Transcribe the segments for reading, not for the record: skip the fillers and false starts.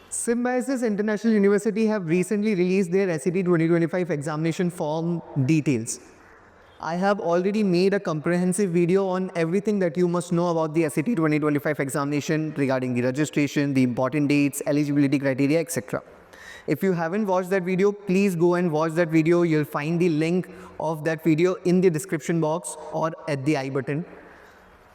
Symbiosis International University have recently released their SAT 2025 examination form details. I have already made a comprehensive video on everything that you must know about the SAT 2025 examination regarding the registration, the important dates, eligibility criteria, etc. If you haven't watched that video, please go and watch that video. You'll find the link of that video in the description box or at the I button.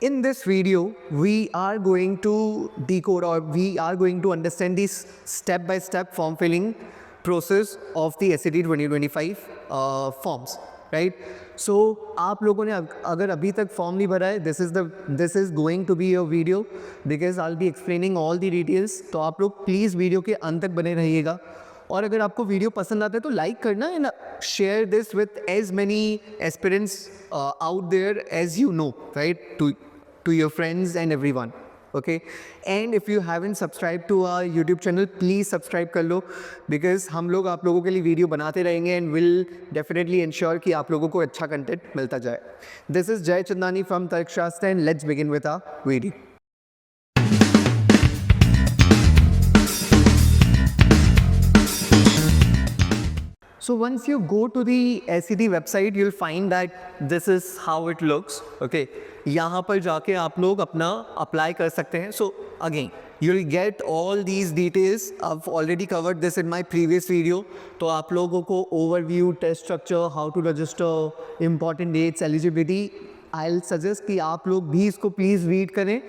In this video, we are going to decode, or we are going to understand this step-by-step form filling process of the SAT 2025 forms, right? So आप लोगों ने अगर अभी तक form नहीं भरा है, this is going to be your video because I'll be explaining all the details. तो आप लोग प्लीज़ वीडियो के अंत तक बने रहिएगा. और अगर आपको वीडियो पसंद आता है तो लाइक करना and share this with as many aspirants out there as you know, right, to your friends and everyone. Okay, and if you haven't subscribed to our YouTube channel, please subscribe कर लो because हम लोग आप लोगों के लिए video बनाते रहेंगे and will definitely ensure कि आप लोगों को अच्छा कंटेंट मिलता जाए. This is Jay Chandani from Tarkshastra and let's begin with our video. So once you go to the SAT website, you'll find that this is how it looks. Okay, यहाँ पर जाके आप लोग अपना अप्लाई कर सकते हैं. So again, you'll get all these details. I've already covered this in my previous video. तो आप लोगों को overview, test structure, how to register, important dates, eligibility. I'll suggest कि आप लोग भी इसको please read करें.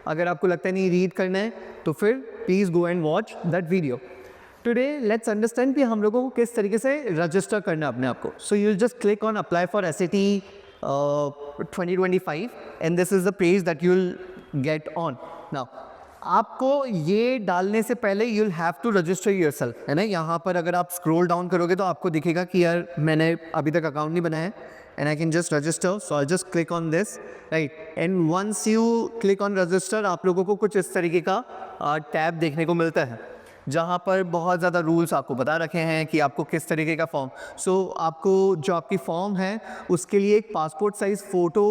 अगर आपको लगता है नहीं read करना है तो फिर please go and watch that video. Today let's understand कि हम लोगों को किस तरीके से रजिस्टर करना है अपने आप को. So you'll just click on apply for SAT 2025 and this is the page that you'll get on. Now आपको ये डालने से पहले you'll have to register yourself, है ना. यहाँ पर अगर आप scroll down करोगे तो आपको दिखेगा कि यार मैंने अभी तक अकाउंट नहीं बनाया है and I can just register. So I'll just click on this, right, and once you click on register आप लोगों को कुछ इस तरीके का टैब देखने को मिलता है जहाँ पर बहुत ज़्यादा रूल्स आपको बता रखे हैं कि आपको किस तरीके का फॉर्म. आपको जो आपकी फॉर्म है उसके लिए एक पासपोर्ट साइज़ फ़ोटो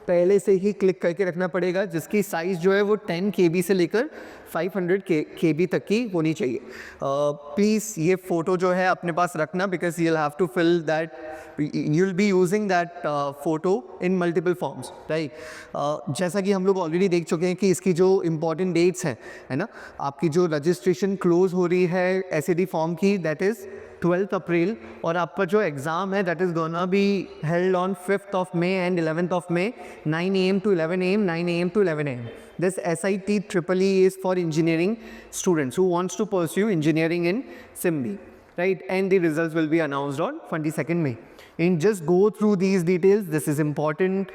पहले से ही क्लिक करके रखना पड़ेगा जिसकी साइज़ जो है वो 10 KB से लेकर 500 KB तक की होनी चाहिए. प्लीज़ ये फ़ोटो जो है अपने पास रखना because you'll have to fill that, you'll be using that photo in multiple forms, right. जैसा कि हम लोग ऑलरेडी देख चुके हैं कि इसकी जो इम्पॉर्टेंट डेट्स हैं, है ना, आपकी जो रजिस्ट्रेशन क्लोज हो रही है SAT फॉर्म की, दैट इज़ 12th अप्रैल, और आपका जो एग्ज़ाम है that is gonna be held on 5th of May and 11th of May, 9 AM to 11 AM, 9 AM to 11 AM. This SIT EEE is for engineering students who wants to pursue engineering in SIMB, right, and the results will be announced on 22nd May. And just go through these details. This is important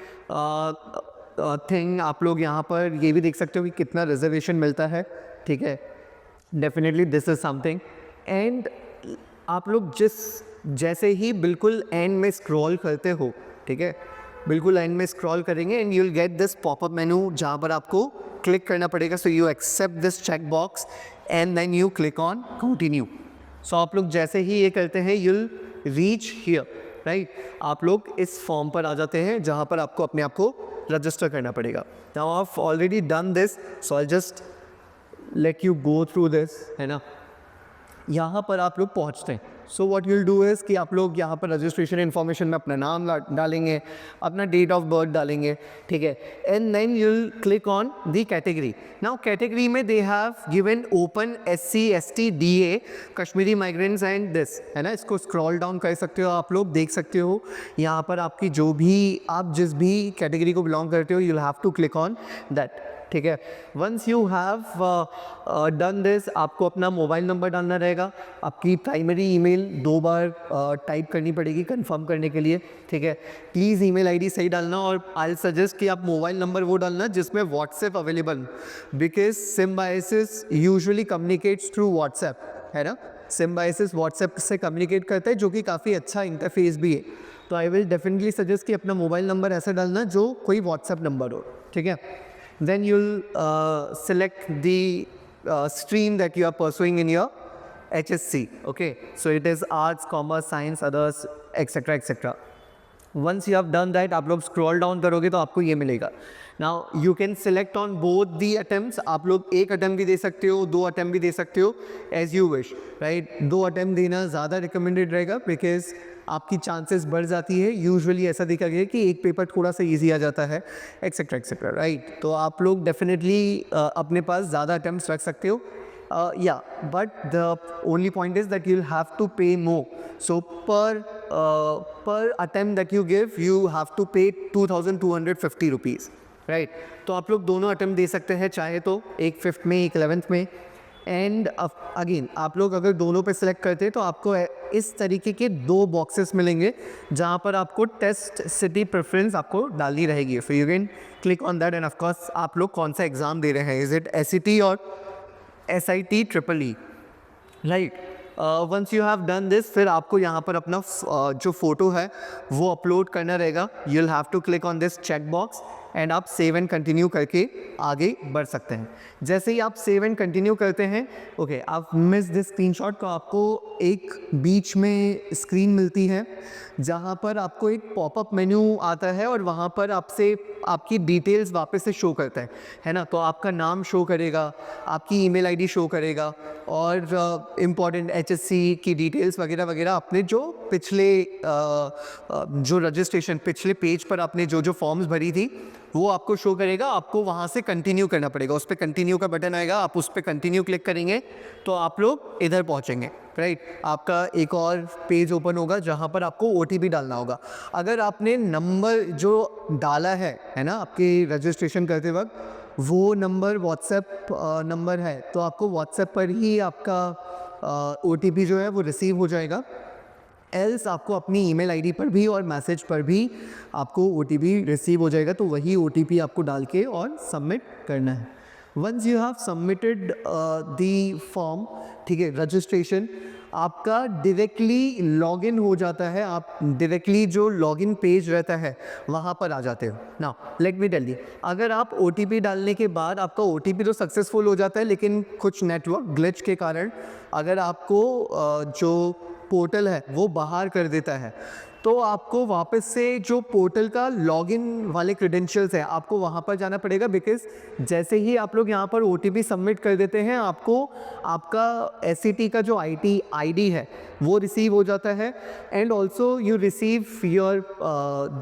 thing. आप लोग यहाँ पर ये भी देख सकते हो कि कितना रिजर्वेशन मिलता है, ठीक है. Definitely this is something. And आप लोग जैसे ही बिल्कुल एंड में स्क्रॉल करते हो, ठीक है, बिल्कुल एंड में स्क्रॉल करेंगे and you will get this popup menu जहाँ पर आपको क्लिक करना पड़ेगा. So you accept this check box and then you click on continue. So आप लोग जैसे ही ये करते हैं you will reach here, right. आप लोग इस फॉर्म पर आ जाते हैं जहाँ पर आपको अपने आप को रजिस्टर करना पड़ेगा. Now I have already done this, so I just let you go through this, है ना. यहाँ पर आप लोग पहुँचते हैं. So what you will do is कि आप लोग यहाँ पर रजिस्ट्रेशन इन्फॉर्मेशन में अपना नाम डालेंगे, अपना डेट ऑफ बर्थ डालेंगे, ठीक है, and then you will click on the category. Now category में they have given open SC ST DA Kashmiri migrants and this, है ना. इसको स्क्रॉल डाउन कर सकते हो, आप लोग देख सकते हो यहाँ पर आपकी जो भी आप जिस भी कैटेगरी को बिलोंग करते हो you will have to click on that, ठीक है. Once you have done this आपको अपना मोबाइल नंबर डालना रहेगा, आपकी प्राइमरी ईमेल 2 बार टाइप करनी पड़ेगी कंफर्म करने के लिए, ठीक है. प्लीज़ ईमेल आईडी सही डालना और आई सजेस्ट कि आप मोबाइल नंबर वो डालना जिसमें WhatsApp available, because symbiosis usually communicates through WhatsApp, है ना. सिम्बायोसिस व्हाट्सएप से कम्युनिकेट करता है जो कि काफ़ी अच्छा इंटरफेस भी है. तो आई विल डेफिनेटली सजेस्ट कि अपना मोबाइल नंबर ऐसा डालना जो कोई व्हाट्सएप नंबर हो, ठीक है. Then you'll select the stream that you are pursuing in your HSC. Okay, so it is arts, commerce, science, others, etc., etc. Once you have done that, आप लोग scroll down करोगे तो आपको ये मिलेगा. Now you can select on both the attempts. आप लोग एक अटेम्प्ट भी दे सकते हो, 2 अटेम्प्ट भी दे सकते हो, as you wish, right. 2 attempt देना ज़्यादा रिकमेंडेड रहेगा बिकॉज आपकी चांसेस बढ़ जाती है. यूजुअली ऐसा देखा गया है कि एक पेपर थोड़ा सा ईजी आ जाता है, एक्सेट्रा एक्सेट्रा, राइट. तो आप लोग डेफिनेटली अपने पास ज़्यादा अटेम्प्ट्स रख सकते हो. Yeah, but the only point is that you'll have to pay more. So per attempt that you give, you have to pay 2,250 rupees, right? तो आप लोग दोनों अटेम्प्ट दे सकते हैं चाहे तो, एक 5th में एक 11th में. एंड अगेन आप लोग अगर दोनों पे सिलेक्ट करते हैं तो आपको इस तरीके के 2 बॉक्सेस मिलेंगे जहाँ पर आपको टेस्ट सिटी प्रेफरेंस आपको डालनी रहेगी. So you can click on that and of course आप लोग कौन सा एग्ज़ाम दे रहे हैं, इज़ इट SET और SIT EEE, right. Once you have done this, फिर आपको यहाँ पर अपना जो फ़ोटो है वो अपलोड करना रहेगा. You will have to click on this check box and आप सेव एंड कंटिन्यू करके आगे बढ़ सकते हैं. जैसे ही आप सेव एंड कंटिन्यू करते हैं, ओके, आप मिस दिस स्क्रीनशॉट, तो आपको एक बीच में स्क्रीन मिलती है जहाँ पर आपको एक पॉपअप मेन्यू आता है और वहाँ पर आपसे आपकी डिटेल्स वापस से शो करता है ना. तो आपका नाम शो करेगा, आपकी ईमेल आईडी शो करेगा और इम्पॉर्टेंट HSC की डिटेल्स वगैरह वगैरह. आपने जो पिछले जो रजिस्ट्रेशन पिछले पेज पर आपने जो जो फॉर्म्स भरी थी वो आपको शो करेगा. आपको वहाँ से कंटिन्यू करना पड़ेगा. उस पर कंटिन्यू का बटन आएगा, आप उस पर कंटिन्यू क्लिक करेंगे तो आप लोग इधर पहुँचेंगे, राइट. आपका एक और पेज ओपन होगा जहाँ पर आपको OTP डालना होगा. अगर आपने नंबर जो डाला है ना आपके रजिस्ट्रेशन करते वक्त, वो नंबर व्हाट्सएप नंबर है तो आपको व्हाट्सएप पर ही आपका OTP जो है वो रिसीव हो जाएगा. एल्स आपको अपनी ईमेल आईडी पर भी और मैसेज पर भी आपको OTP रिसीव हो जाएगा. तो वही OTP आपको डाल के और सबमिट करना है. Once you have submitted the form, ठीक है, रजिस्ट्रेशन आपका डायरेक्टली लॉगिन हो जाता है. आप डायरेक्टली जो लॉगिन पेज रहता है वहाँ पर आ जाते हो. Now let me tell you, अगर आप OTP डालने के बाद आपका OTP तो सक्सेसफुल हो जाता है, लेकिन कुछ नेटवर्क ग्लिच के कारण अगर आपको जो पोर्टल है वो बाहर कर देता है, तो आपको वापस से जो पोर्टल का लॉगिन वाले क्रेडेंशियल्स है आपको वहाँ पर जाना पड़ेगा. बिकॉज जैसे ही आप लोग यहाँ पर OTP सबमिट कर देते हैं, आपको आपका SET का जो ID है वो रिसीव हो जाता है. And also you receive your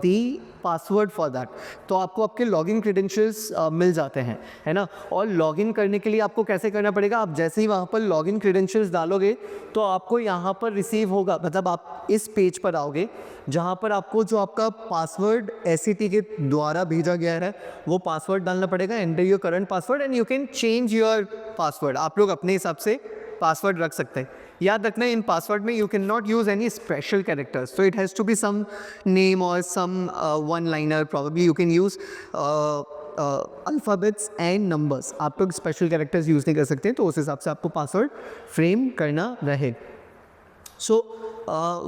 the password for that. तो आपको आपके लॉगिन क्रेडेंशियल्स मिल जाते हैं, है ना. और लॉगिन करने के लिए आपको कैसे करना पड़ेगा, आप जैसे ही वहाँ पर लॉगिन क्रेडेंशियल्स डालोगे तो आपको यहाँ पर रिसीव होगा, मतलब आप इस पेज पर आओगे जहाँ पर आपको जो आपका पासवर्ड SET के द्वारा भेजा गया है वो पासवर्ड डालना पड़ेगा. Enter your current password and you can change your password. आप लोग अपने हिसाब से पासवर्ड रख सकते हैं. याद रखना, इन पासवर्ड में you can not use any special characters, so it has to be some name or some one liner. Probably you can use alphabets and numbers. आप लोग स्पेशल कैरेक्टर्स यूज़ नहीं कर सकते, तो उस हिसाब से आपको पासवर्ड फ्रेम करना रहे. So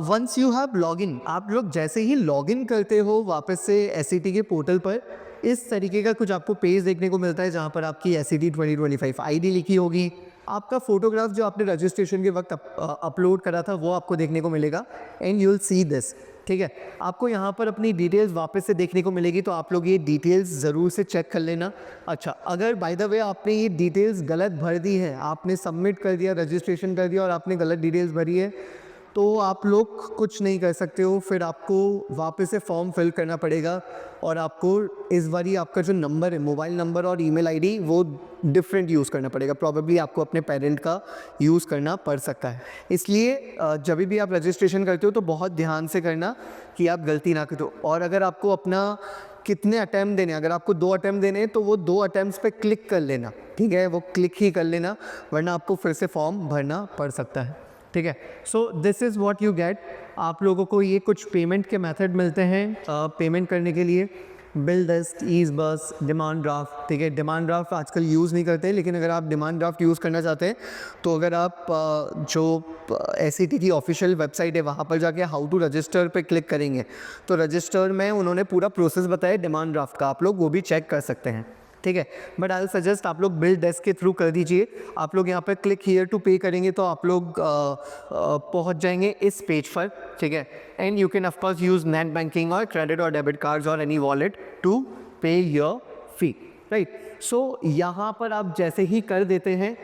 once you have login, आप लोग जैसे ही लॉगिन करते हो वापस से SET के पोर्टल पर, इस तरीके का कुछ आपको पेज देखने को मिलता है जहाँ पर आपकी SET 2025 ID लिखी होगी. आपका फोटोग्राफ जो आपने रजिस्ट्रेशन के वक्त अपलोड करा था वो आपको देखने को मिलेगा. And you will see this, ठीक है. आपको यहाँ पर अपनी डिटेल्स वापस से देखने को मिलेगी, तो आप लोग ये डिटेल्स ज़रूर से चेक कर लेना. अच्छा, अगर बाय द वे आपने ये डिटेल्स गलत भर दी है, आपने सबमिट कर दिया, रजिस्ट्रेशन कर दिया और आपने गलत डिटेल्स भरी है, तो आप लोग कुछ नहीं कर सकते हो. फिर आपको वापस से फॉर्म फिल करना पड़ेगा और आपको इस बारी आपका जो नंबर है, मोबाइल नंबर और ईमेल आईडी, वो डिफरेंट यूज़ करना पड़ेगा. प्रॉबेबली आपको अपने पेरेंट का यूज़ करना पड़ सकता है. इसलिए जब भी आप रजिस्ट्रेशन करते हो तो बहुत ध्यान से करना कि आप गलती ना करो. और अगर आपको अपना कितने अटैम्प्ट देने, अगर आपको 2 अटैम्प्ट देने हैं तो वो 2 अटैम्प्ट्स पे क्लिक कर लेना, ठीक है, वो क्लिक ही कर लेना, वरना आपको फिर से फॉर्म भरना पड़ सकता है, ठीक है. So this is what you get. आप लोगों को ये कुछ पेमेंट के मेथड मिलते हैं पेमेंट करने के लिए. बिल डस्ट, ईज बस, डिमांड ड्राफ्ट, ठीक है. डिमांड ड्राफ्ट आजकल यूज़ नहीं करते, लेकिन अगर आप डिमांड ड्राफ्ट यूज़ करना चाहते हैं तो अगर आप जो SET की ऑफिशियल वेबसाइट है वहाँ पर जाके हाउ टू रजिस्टर पे क्लिक करेंगे तो रजिस्टर में उन्होंने पूरा प्रोसेस बताया डिमांड ड्राफ्ट का, आप लोग वो भी चेक कर सकते हैं. ठीक है। बट आई विल सजेस्ट आप लोग बिल डेस्क के थ्रू कर दीजिए। आप लोग यहाँ पर क्लिक हियर टू पे करेंगे तो आप लोग पहुँच जाएंगे इस पेज पर, ठीक है। And you can of course use net banking और क्रेडिट और डेबिट कार्ड्स और एनी वॉलेट टू पे योर फी, राइट। सो यहाँ पर आप जैसे ही कर देते हैं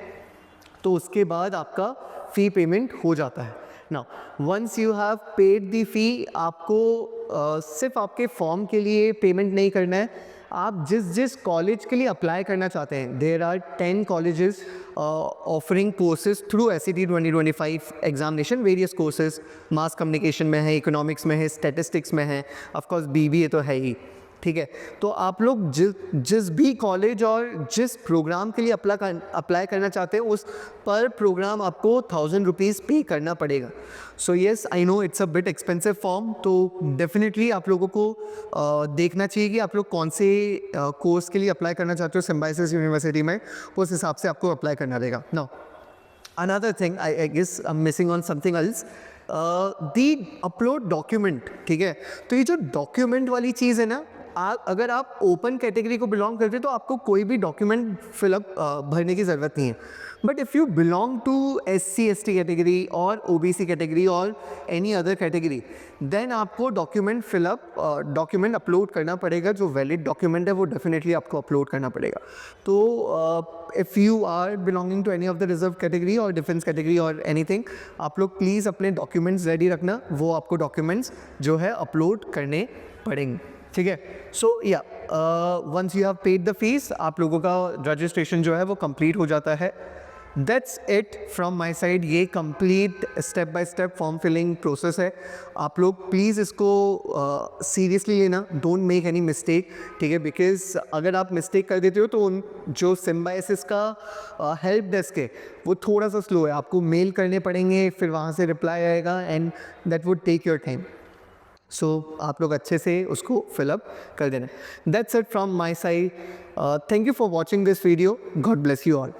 तो उसके बाद आपका फ़ी पेमेंट हो जाता है। Now once you have paid the fee, आपको सिर्फ आपके फॉर्म के लिए पेमेंट नहीं करना है, आप जिस कॉलेज के लिए अप्लाई करना चाहते हैं, there are 10 colleges offering courses through SET 2025 examination, various courses, mass communication में है, इकोनॉमिक्स में है, स्टैटिस्टिक्स में है, ऑफकोर्स BBA तो है ही, ठीक है। तो आप लोग जिस भी कॉलेज और जिस प्रोग्राम के लिए अप्लाई करना चाहते हैं, उस पर प्रोग्राम आपको 1000 रुपीज़ पे करना पड़ेगा। So yes, I know it's a bit expensive form, तो डेफिनेटली आप लोगों को देखना चाहिए कि आप लोग कौन से कोर्स के लिए अप्लाई करना चाहते हो सिम्बायोसिस यूनिवर्सिटी में, उस हिसाब से आपको अप्लाई करना रहेगा। Now another thing, I guess I am missing on something else, the upload document, ठीक है। तो ये जो डॉक्यूमेंट वाली चीज़ है ना, अगर आप ओपन कैटेगरी को बिलोंग करते हो तो आपको कोई भी डॉक्यूमेंट फिलअप भरने की ज़रूरत नहीं है। But if you belong to SC/ST category और OBC कैटेगरी और एनी अदर कैटेगरी, देन आपको डॉक्यूमेंट अपलोड करना पड़ेगा। जो वैलिड डॉक्यूमेंट है वो डेफिनेटली आपको अपलोड करना पड़ेगा। तो if you are belonging to any of the reserve category और डिफेंस कैटेगरी और एनीथिंग, आप लोग प्लीज़ अपने डॉक्यूमेंट्स रेडी रखना, वो आपको डॉक्यूमेंट्स जो है अपलोड करने पड़ेंगे, ठीक है। सो या once you have paid the fees, आप लोगों का रजिस्ट्रेशन जो है वो कंप्लीट हो जाता है। That's it from my side. ये complete step by step form filling process है। आप लोग प्लीज़ इसको सीरियसली लेना, डोंट मेक एनी मिस्टेक, ठीक है। बिकॉज अगर आप मिस्टेक कर देते हो तो उन जो सिम्बायोसिस का हेल्प डेस्क है वो थोड़ा सा स्लो है, आपको मेल करने पड़ेंगे, फिर वहाँ से रिप्लाई आएगा, and that would take your time. So आप लोग अच्छे से उसको फिलअप कर देना। That's it from my side. Thank you for watching this video. God bless you all.